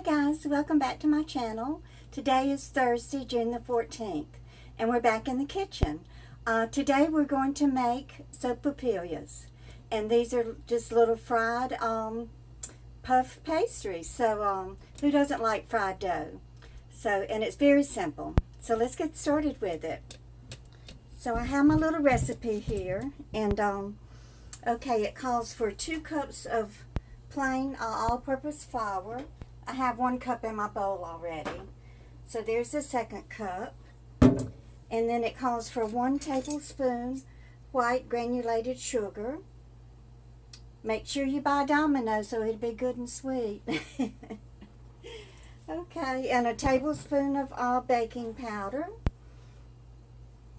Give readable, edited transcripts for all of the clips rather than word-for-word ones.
guys, welcome back to my channel. Today is Thursday, June the 14th, and we're back in the kitchen. Today we're going to make sopapillas, and these are just little fried puff pastries. So who doesn't like fried dough? And it's very simple. So let's get started with it. So I have my little recipe here, and okay, it calls for 2 cups of plain all-purpose flour. I have 1 cup in my bowl already. So there's the 2nd cup. And then it calls for 1 tablespoon white granulated sugar. Make sure you buy Domino so it'll be good and sweet. Okay, and a tablespoon of baking powder.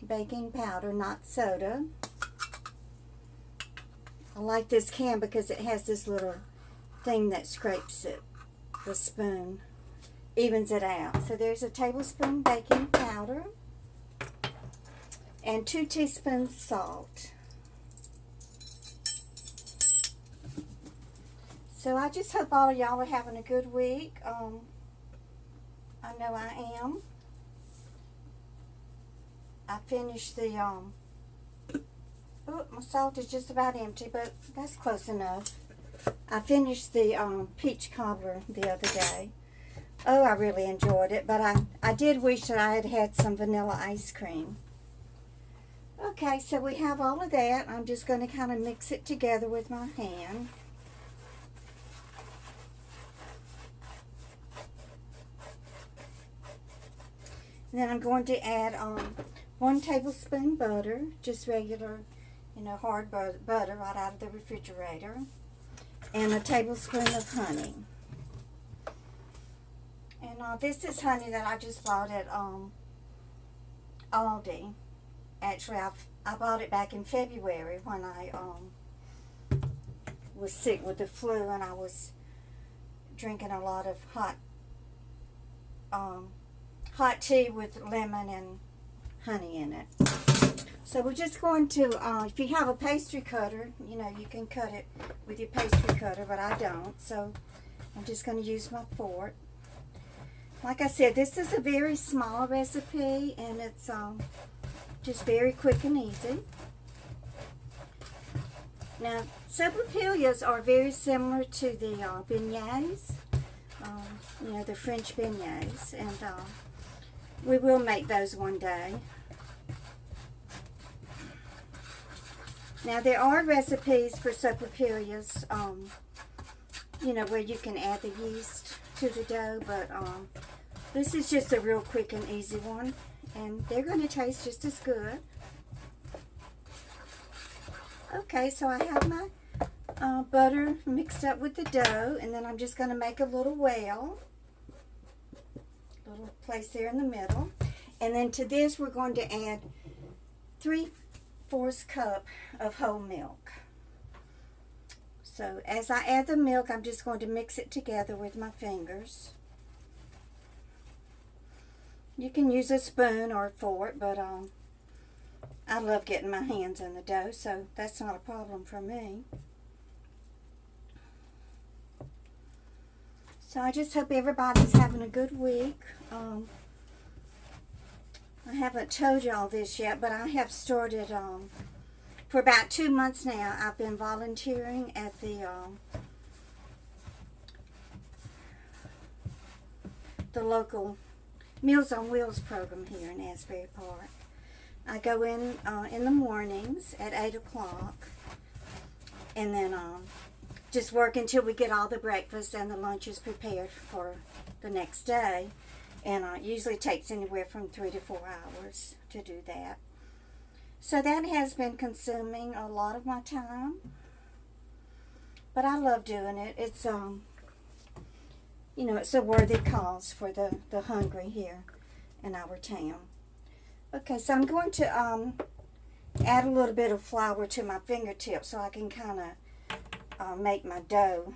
Baking powder, not soda. I like this can because it has this little thing that scrapes it. The spoon evens it out. So there's a tablespoon baking powder and 2 teaspoons salt. So I just hope all of y'all are having a good week. I know I am. I finished the oh, my salt is just about empty, but that's close enough. I finished the peach cobbler the other day. Oh, I really enjoyed it, but I did wish that I had had some vanilla ice cream. Okay, so we have all of that. I'm just going to kind of mix it together with my hand. And then I'm going to add 1 tablespoon butter, just regular, hard butter right out of the refrigerator. And a tablespoon of honey. And this is honey that I just bought at Aldi. Actually, I bought it back in February when I was sick with the flu, and I was drinking a lot of hot tea with lemon and honey in it. So we're just going to, if you have a pastry cutter, you can cut it with your pastry cutter, but I don't. So I'm just going to use my fork. Like I said, this is a very small recipe, and it's just very quick and easy. Now, sopapillas are very similar to the beignets, the French beignets, and we will make those one day. Now, there are recipes for sopapillas, where you can add the yeast to the dough, but this is just a real quick and easy one, and they're going to taste just as good. Okay, so I have my butter mixed up with the dough, and then I'm just going to make a little well, little place there in the middle, and then to this we're going to add 3/4 cup of whole milk. So as I add the milk, I'm just going to mix it together with my fingers. You can use a spoon or a fork, but I love getting my hands in the dough, so that's not a problem for me. So I just hope everybody's having a good week. I haven't told y'all this yet, but I have started, for about 2 months now, I've been volunteering at the local Meals on Wheels program here in Asbury Park. I go in the mornings at 8 o'clock, and then just work until we get all the breakfast and the lunches prepared for the next day. And it usually takes anywhere from 3 to 4 hours to do that. So that has been consuming a lot of my time, but I love doing it. It's it's a worthy cause for the hungry here in our town. Okay, so I'm going to add a little bit of flour to my fingertips so I can kind of make my dough.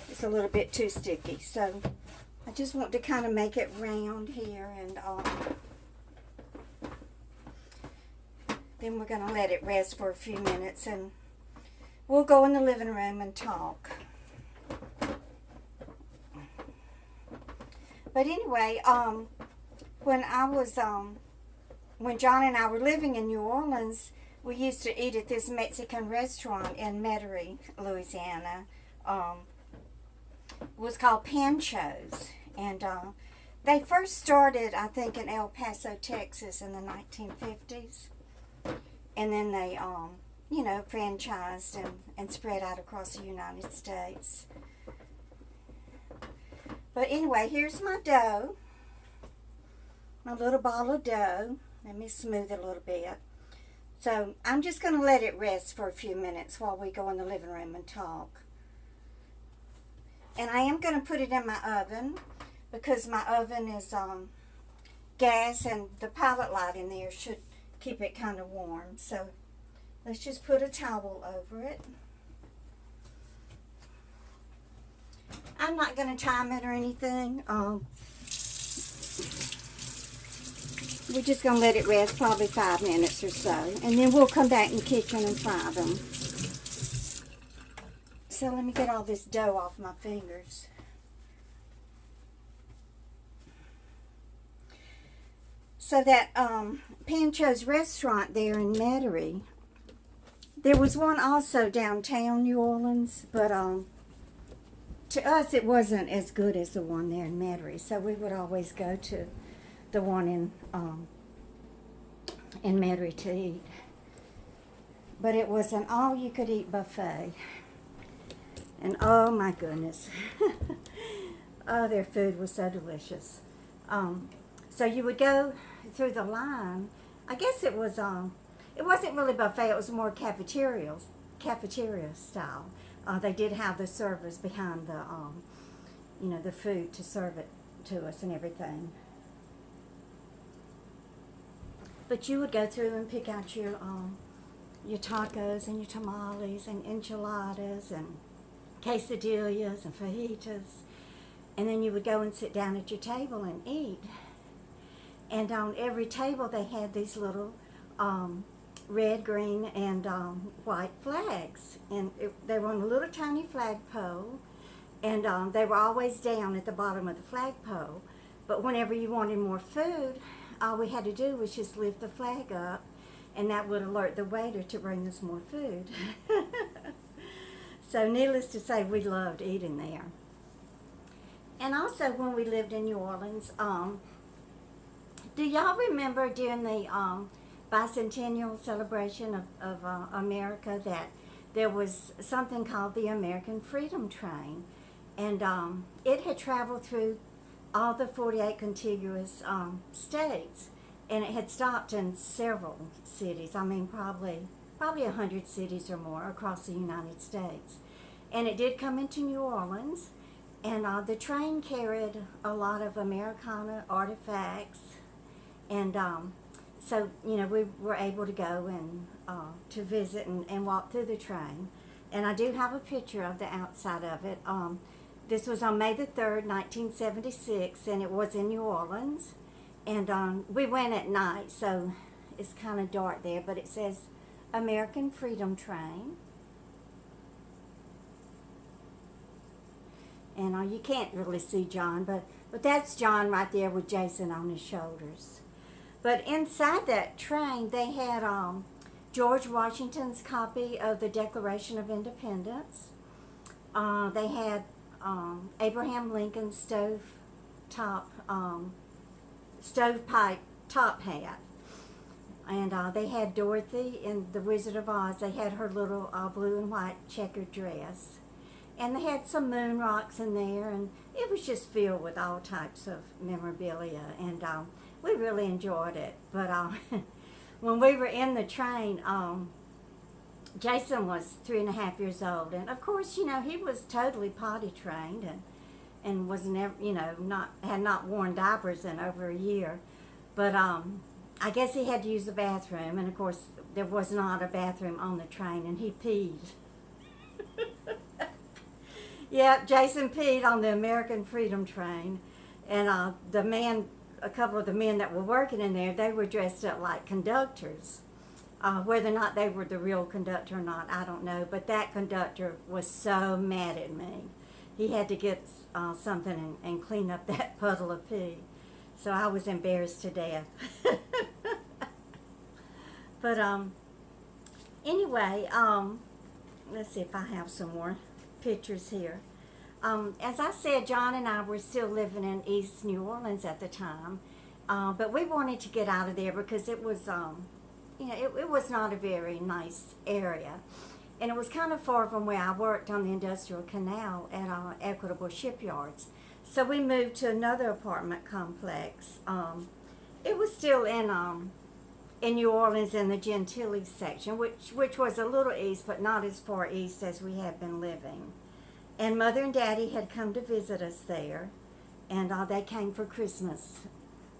It's a little bit too sticky, so I just want to kind of make it round here, and then we're going to let it rest for a few minutes, and we'll go in the living room and talk. But anyway, when I was when John and I were living in New Orleans, we used to eat at this Mexican restaurant in Metairie, Louisiana. It was called Pancho's, and they first started, I think, in El Paso, Texas, in the 1950s, and then they, you know, franchised and spread out across the United States. But anyway, here's my dough, my little ball of dough. Let me smooth it a little bit. So I'm just going to let it rest for a few minutes while we go in the living room and talk. And I am going to put it in my oven because my oven is gas, and the pilot light in there should keep it kind of warm. So let's just put a towel over it. I'm not going to time it or anything. We're just going to let it rest probably 5 minutes or so. And then we'll come back in the kitchen and fry them. So let me get all this dough off my fingers. So that Pancho's restaurant there in Metairie, there was one also downtown New Orleans, but to us it wasn't as good as the one there in Metairie. So we would always go to the one in Metairie to eat. But it was an all-you-could-eat buffet. And oh my goodness, oh, their food was so delicious. So you would go through the line. I guess it wasn't really buffet. It was more cafeteria style. They did have the servers behind the, you know, the food to serve it to us and everything. But you would go through and pick out your tacos and your tamales and enchiladas and quesadillas and fajitas, and then you would go and sit down at your table and eat. And on every table they had these little red, green, and white flags, and they were on a little tiny flagpole, and they were always down at the bottom of the flagpole. But whenever you wanted more food, all we had to do was just lift the flag up, and that would alert the waiter to bring us more food. So needless to say, we loved eating there. And also when we lived in New Orleans, do y'all remember during the bicentennial celebration of America that there was something called the American Freedom Train? And it had traveled through all the 48 contiguous states, and it had stopped in several cities. I mean, probably 100 cities or more across the United States. And it did come into New Orleans, and the train carried a lot of Americana artifacts, and so, you know, we were able to go and to visit and walk through the train. And I do have a picture of the outside of it. This was on May the 3rd, 1976, and it was in New Orleans. And we went at night, so it's kind of dark there, but it says American Freedom Train. And you can't really see John, but that's John right there with Jason on his shoulders. But inside that train, they had George Washington's copy of the Declaration of Independence. They had Abraham Lincoln's stovepipe top hat. And they had Dorothy in The Wizard of Oz. They had her little blue and white checkered dress. And they had some moon rocks in there, and it was just filled with all types of memorabilia, and we really enjoyed it. But when we were in the train, Jason was 3.5 years old, and of course, you know, he was totally potty trained, and was never, you know, had not worn diapers in over a year. But I guess he had to use the bathroom, and of course, there was not a bathroom on the train, and he peed. Yep, Jason peed on the American Freedom Train, and a couple of the men that were working in there, they were dressed up like conductors. Whether or not they were the real conductor or not, I don't know, but that conductor was so mad at me. he had to get something and clean up that puddle of pee. So I was embarrassed to death. But anyway, let's see if I have some more pictures here. As I said, John and I were still living in East New Orleans at the time, but we wanted to get out of there because it was, it was not a very nice area. And it was kind of far from where I worked on the Industrial Canal at Equitable Shipyards. So we moved to another apartment complex. It was still in New Orleans in the Gentilly section, which was a little east, but not as far east as we had been living. And Mother and Daddy had come to visit us there, and they came for Christmas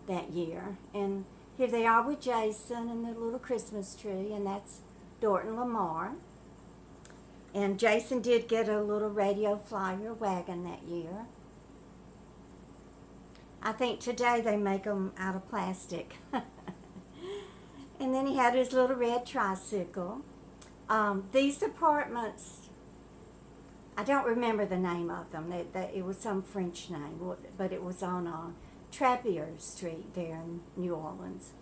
that year. And here they are with Jason and the little Christmas tree, and that's Dorton Lamar. And Jason did get a little radio flyer wagon that year. I think today they make them out of plastic. And then he had his little red tricycle. These apartments, I don't remember the name of them. It was some French name, but it was on Trappier Street there in New Orleans.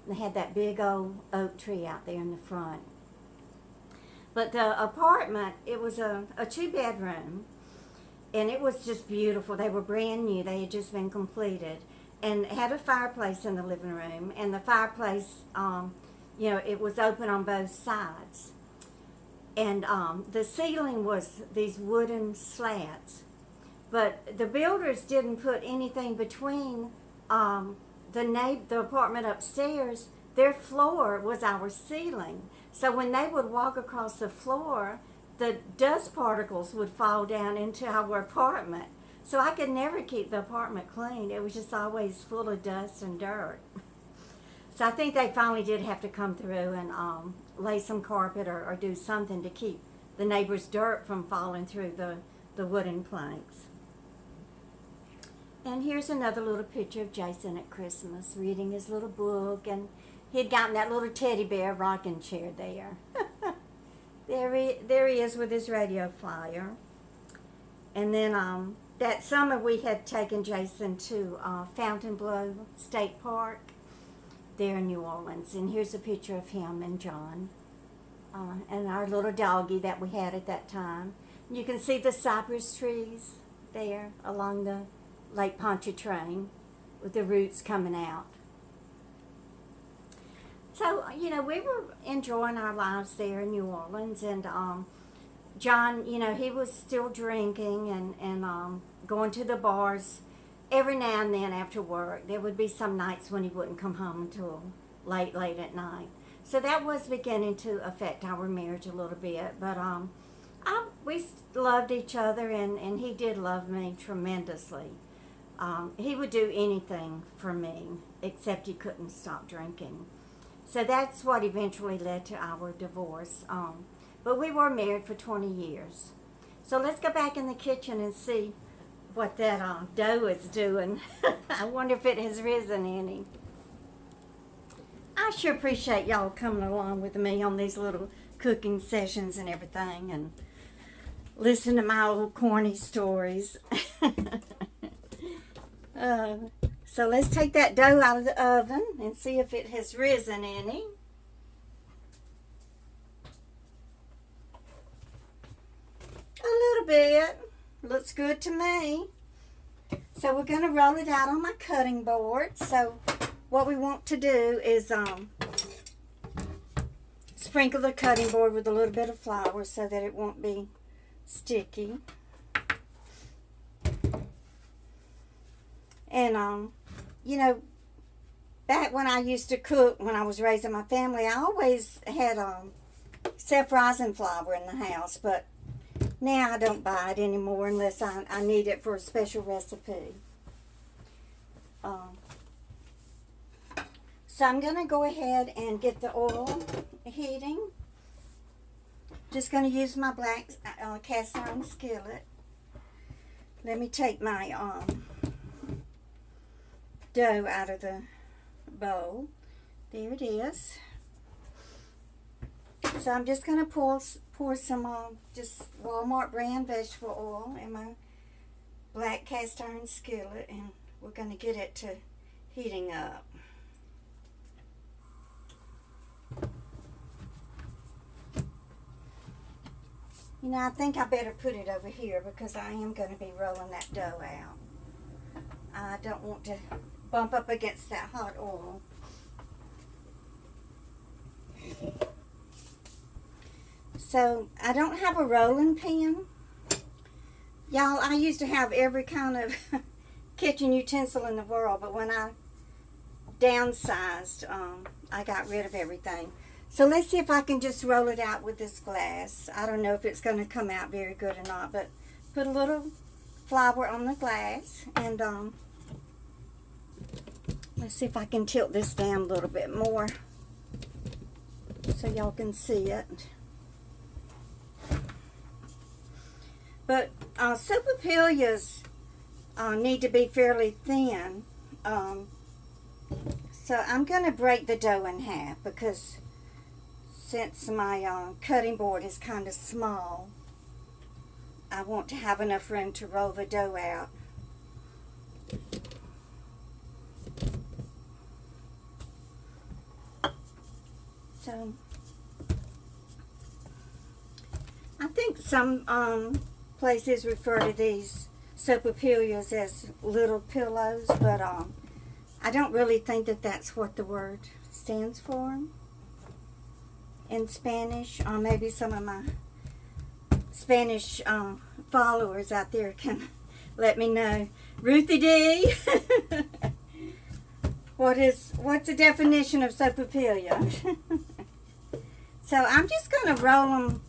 They had that big old oak tree out there in the front. But the apartment, it was a 2-bedroom, and it was just beautiful. They were brand new. They had just been completed. And it had a fireplace in the living room, and the fireplace, it was open on both sides. And the ceiling was these wooden slats. But the builders didn't put anything between the apartment upstairs. Their floor was our ceiling. So when they would walk across the floor, the dust particles would fall down into our apartment. So I could never keep the apartment clean. It was just always full of dust and dirt. So I think they finally did have to come through and lay some carpet or do something to keep the neighbors' dirt from falling through the wooden planks. And here's another little picture of Jason at Christmas reading his little book, and he'd gotten that little teddy bear rocking chair there. There he is with his radio flyer. And then that summer we had taken Jason to Fontainebleau State Park there in New Orleans. And here's a picture of him and John and our little doggie that we had at that time. You can see the cypress trees there along the Lake Pontchartrain with the roots coming out. So, we were enjoying our lives there in New Orleans, and John, he was still drinking and going to the bars every now and then after work. There would be some nights when he wouldn't come home until late at night. So that was beginning to affect our marriage a little bit, but we loved each other, and he did love me tremendously. He would do anything for me, except he couldn't stop drinking. So that's what eventually led to our divorce. But we were married for 20 years. So let's go back in the kitchen and see what that dough is doing. I wonder if it has risen any. I sure appreciate y'all coming along with me on these little cooking sessions and everything, and listen to my old corny stories. So let's take that dough out of the oven and see if it has risen any. A little bit. Looks good to me. So we're going to roll it out on my cutting board. So what we want to do is sprinkle the cutting board with a little bit of flour so that it won't be sticky. And, back when I used to cook, when I was raising my family, I always had self-rising flour in the house, but now I don't buy it anymore unless I need it for a special recipe. So I'm going to go ahead and get the oil heating. Just going to use my black cast iron skillet. Let me take my dough out of the bowl. There it is. So I'm just going to pour some just Walmart brand vegetable oil in my black cast iron skillet, and we're going to get it to heating up. You know, I think I better put it over here because I am going to be rolling that dough out. I don't want to bump up against that hot oil. So, I don't have a rolling pin. Y'all, I used to have every kind of kitchen utensil in the world, but when I downsized, I got rid of everything. So let's see if I can just roll it out with this glass. I don't know if it's going to come out very good or not, but put a little flour on the glass, and let's see if I can tilt this down a little bit more so y'all can see it. But Sopapillas need to be fairly thin, so I'm going to break the dough in half because since my cutting board is kind of small, I want to have enough room to roll the dough out. So, I think some places refer to these Sopapillas as little pillows, but I don't really think that that's what the word stands for in Spanish. Maybe some of my Spanish followers out there can let me know. Ruthie D, what's the definition of Sopapilla? So I'm just going to roll them,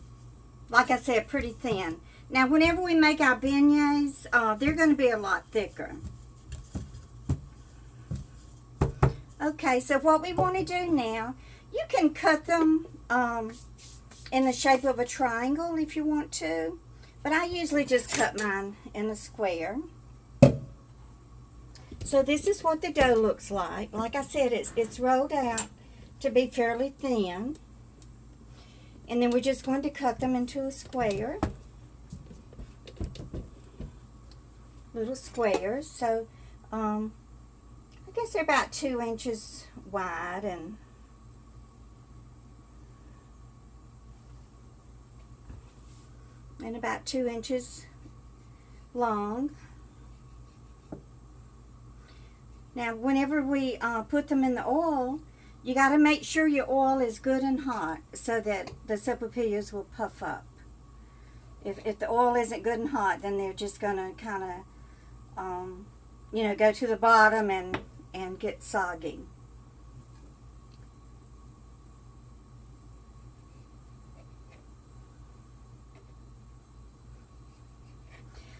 like I said, pretty thin. Now, whenever we make our beignets, they're going to be a lot thicker. Okay, so what we want to do now, you can cut them in the shape of a triangle if you want to, but I usually just cut mine in a square. So this is what the dough looks like. Like I said, it's rolled out to be fairly thin. And then we're just going to cut them into a square. Little squares. So, I guess they're about 2 inches wide and about 2 inches long. Now, whenever we put them in the oil, you got to make sure your oil is good and hot so that the Sopapillas will puff up. If the oil isn't good and hot, then they're just going to kind of, go to the bottom and get soggy.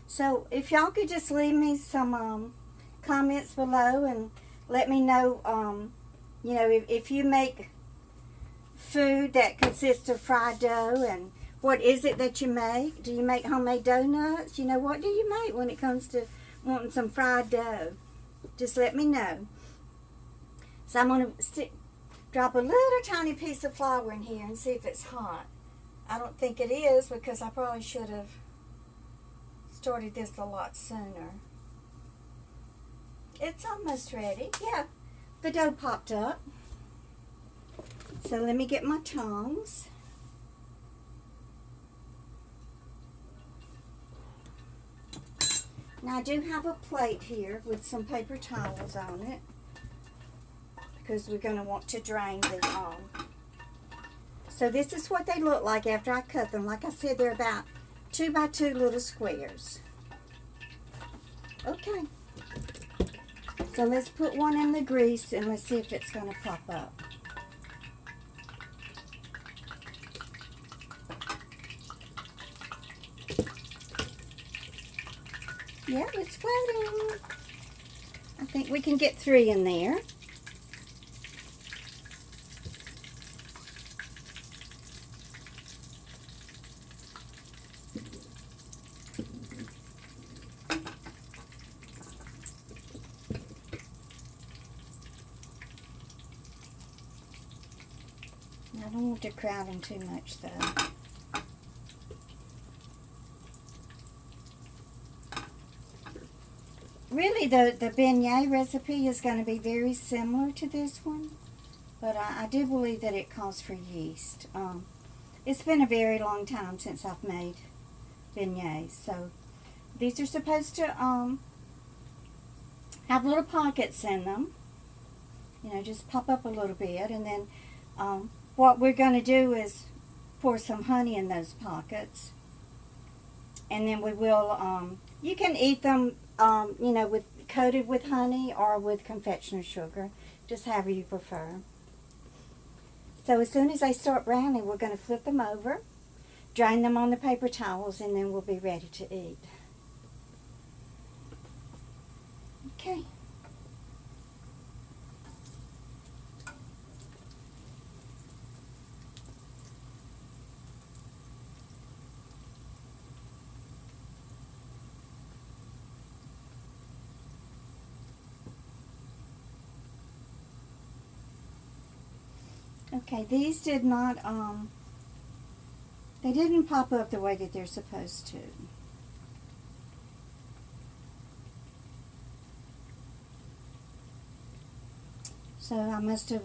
So if y'all could just leave me some comments below and let me know, if you make food that consists of fried dough, and what is it that you make? Do you make homemade donuts? What do you make when it comes to wanting some fried dough? Just let me know. So I'm going to drop a little tiny piece of flour in here and see if it's hot. I don't think it is because I probably should have started this a lot sooner. It's almost ready. Yeah, the dough popped up. So let me get my tongs. Now I do have a plate here with some paper towels on it because we're going to want to drain the So this is what they look like after I cut them. Like I said, they're about 2 by 2 little squares. Okay. So let's put one in the grease and let's see if it's going to pop up. Yeah, it's floating. I think we can get 3 in there. I don't want to crowd them too much though. really the beignet recipe is going to be very similar to this one, but I do believe that it calls for yeast. It's been a very long time since I've made beignets, so these are supposed to have little pockets in them. You know, just pop up a little bit, and then what we're going to do is pour some honey in those pockets, and then we will, you can eat them, you know, coated with honey or with confectioner's sugar, just however you prefer. So as soon as they start browning, we're going to flip them over, drain them on the paper towels, and then we'll be ready to eat. Okay. Okay, these did not, they didn't pop up the way that they're supposed to. So I must have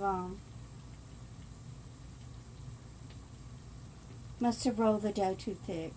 rolled the dough too thick.